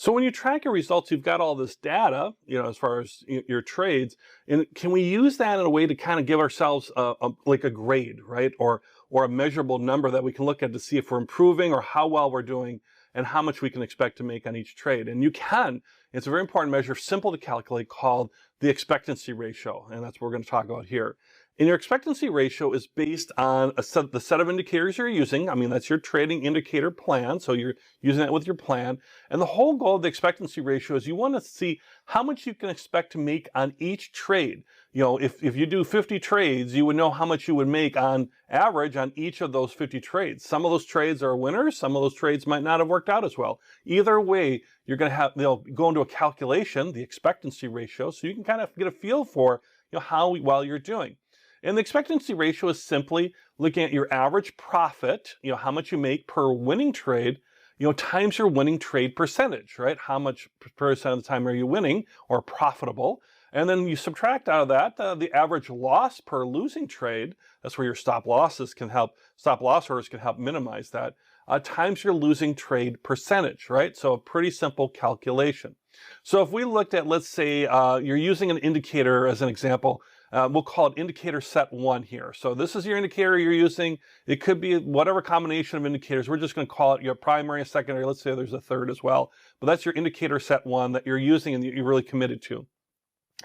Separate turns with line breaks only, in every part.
So when you track your results, you've got all this data, as far as your trades, and can we use that in a way to kind of give ourselves like a grade, right? Or a measurable number that we can look at to see if we're improving or how well we're doing and how much we can expect to make on each trade. And you can. It's a very important measure, simple to calculate, called the expectancy ratio, and that's what we're going to talk about here. And your expectancy ratio is based on the set of indicators you're using. I mean, that's your trading indicator plan, so you're using that with your plan. And the whole goal of the expectancy ratio is you want to see how much you can expect to make on each trade. If you do 50 trades, you would know how much you would make on average on each of those 50 trades. Some of those trades are winners, some of those trades might not have worked out as well. Either way, you're going to have, they'll go into a calculation, the expectancy ratio, so you can kind of get a feel for how well you're doing. And the expectancy ratio is simply looking at your average profit, how much you make per winning trade, times your winning trade percentage, right? How much percent of the time are you winning or profitable? And then you subtract out of that the average loss per losing trade. That's where your stop loss orders can help minimize that, times your losing trade percentage, right? So a pretty simple calculation. So if we looked at, let's say you're using an indicator as an example, we'll call it indicator set 1 here. So this is your indicator you're using. It could be whatever combination of indicators. We're just going to call it your primary and secondary. Let's say there's a third as well. But that's your indicator set 1 that you're using and that you're really committed to.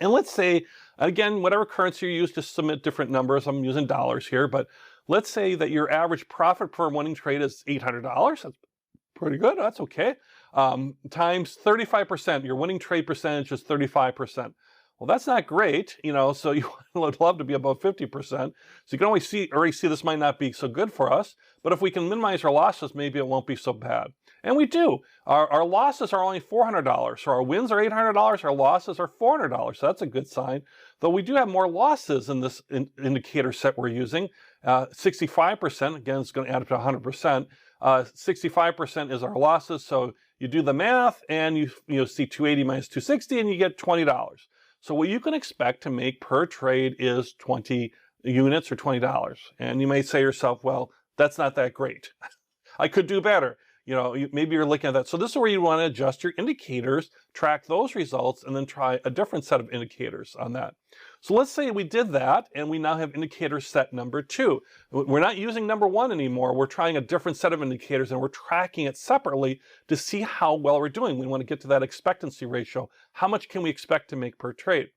And let's say, again, whatever currency you use, just submit different numbers. I'm using dollars here. But let's say that your average profit per winning trade is $800. That's pretty good. That's okay. Times 35%. Your winning trade percentage is 35%. Well, that's not great, so you would love to be above 50%. So you can already see this might not be so good for us, but if we can minimize our losses, maybe it won't be so bad. And we do. Our losses are only $400. So our wins are $800, our losses are $400. So that's a good sign. Though we do have more losses in this indicator set we're using. 65%, again, it's going to add up to 100%. 65% is our losses. So you do the math and you see 280 minus 260 and you get $20. So what you can expect to make per trade is 20 units or $20. And you may say to yourself, well, that's not that great. I could do better. Maybe you're looking at that. So this is where you want to adjust your indicators, track those results, and then try a different set of indicators on that. So let's say we did that, and we now have indicator set number 2. We're not using number 1 anymore. We're trying a different set of indicators, and we're tracking it separately to see how well we're doing. We want to get to that expectancy ratio. How much can we expect to make per trade?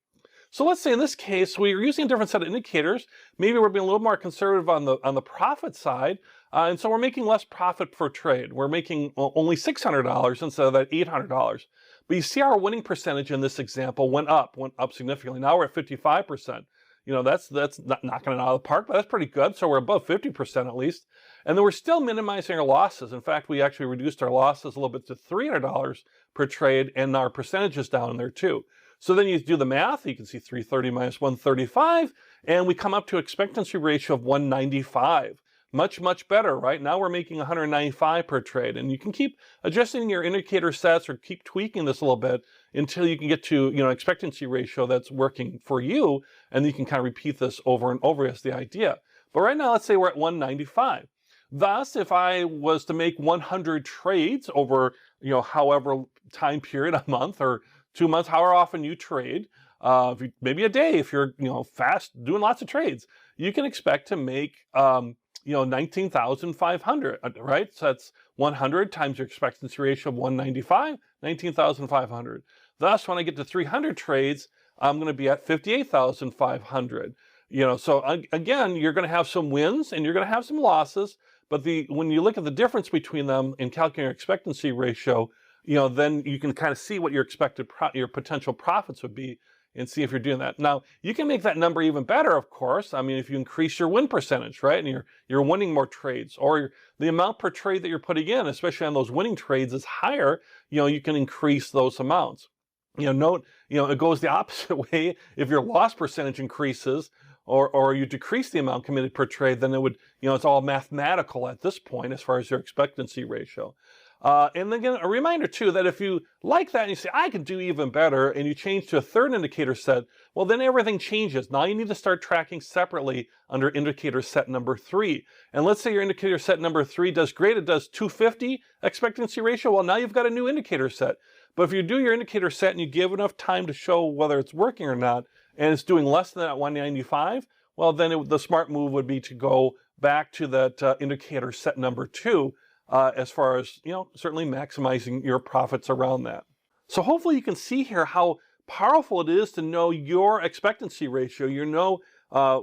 So let's say in this case, we're using a different set of indicators. Maybe we're being a little more conservative on the profit side. And so we're making less profit per trade. We're making only $600 instead of that $800. But you see our winning percentage in this example went up significantly. Now we're at 55%. That's not knocking it out of the park, but that's pretty good. So we're above 50% at least. And then we're still minimizing our losses. In fact, we actually reduced our losses a little bit to $300 per trade, and our percentage is down in there too. So then you do the math, you can see 330 minus 135, and we come up to expectancy ratio of 195. Much, much better, right? Now we're making 195 per trade, and you can keep adjusting your indicator sets or keep tweaking this a little bit until you can get to, expectancy ratio that's working for you, and you can kind of repeat this over and over as the idea. But right now, let's say we're at 195. Thus, if I was to make 100 trades over, however time period, a month or 2 months, however often you trade, maybe a day if you're, fast, doing lots of trades, you can expect to make, 19,500, right? So that's 100 times your expectancy ratio of 195, 19,500. Thus, when I get to 300 trades, I'm going to be at 58,500. So again, you're going to have some wins and you're going to have some losses, but when you look at the difference between them in calculating your expectancy ratio, then you can kind of see what your your potential profits would be and see if you're doing that. Now, you can make that number even better, of course. I mean, if you increase your win percentage, right, and you're winning more trades, or the amount per trade that you're putting in, especially on those winning trades, is higher, you can increase those amounts. Note, it goes the opposite way. If your loss percentage increases, or you decrease the amount committed per trade, then it would, it's all mathematical at this point as far as your expectancy ratio. And then again, a reminder too that if you like that and you say, I can do even better, and you change to a third indicator set, well, then everything changes. Now you need to start tracking separately under indicator set number 3. And let's say your indicator set number 3 does great, it does 250 expectancy ratio. Well, now you've got a new indicator set. But if you do your indicator set and you give enough time to show whether it's working or not, and it's doing less than that 195, well, then the smart move would be to go back to that indicator set number 2, as far as, certainly maximizing your profits around that. So hopefully you can see here how powerful it is to know your expectancy ratio. You know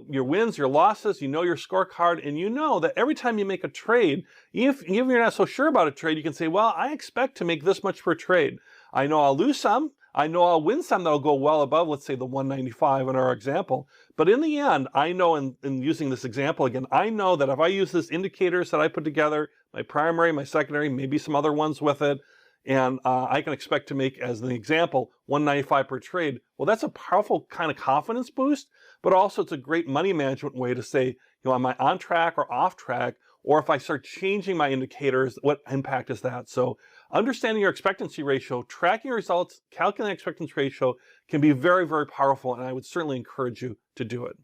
your wins, your losses, you know your scorecard, and you know that every time you make a trade, even if you're not so sure about a trade, you can say, well, I expect to make this much per trade. I know I'll lose some. I know I'll win some that'll go well above, let's say, the 195 in our example. But in the end, I know, in using this example again, I know that if I use this indicators that I put together, my primary, my secondary, maybe some other ones with it, and I can expect to make, as an example, 195 per trade. Well, that's a powerful kind of confidence boost, but also it's a great money management way to say, am I on track or off track? Or if I start changing my indicators, what impact is that? So understanding your expectancy ratio, tracking your results, calculating expectancy ratio can be very, very powerful, and I would certainly encourage you to do it.